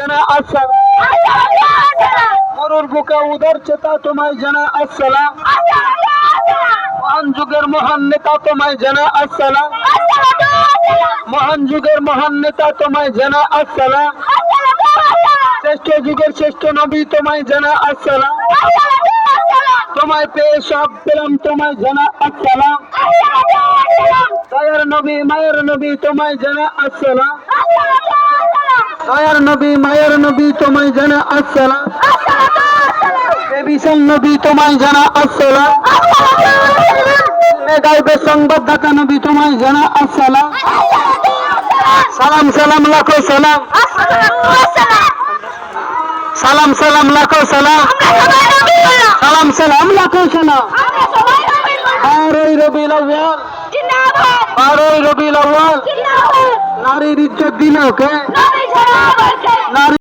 জানা আসসালাম। মরুর বুকে উদার চেতা তোমায় জানা আসসালাম। মহান যুগের মহান নেতা তোমায় জানা আসসালাম। মহান যুগের মহান নেতা তোমায় জানা আসসালাম। শ্রেষ্ঠ যুগের শ্রেষ্ঠ নবী তোমায় জানা আসসালাম। তোমায় পেয়ে সব পেলাম তোমায় জানা আসসালাম। দয়ার নবী মায়ের নবী তোমায় জানা আসসালাম। দয়ার নবী মায়ের নবী তোমায় জানা আসসালাম। বিশাল নবী তোমায় জানা আসসালাম। গাইবে সংবাদদাতা নবী তোমায় জানা আসসালাম। সালাম সালাম লাখো সালাম। সালাম সালাম লাখো সালাম। সালাম সালাম লাখো সালাম। 12ই রবিউল আউয়াল, 12ই রবিউল আউয়াল নারীর ইজ্জত দিন ওকে।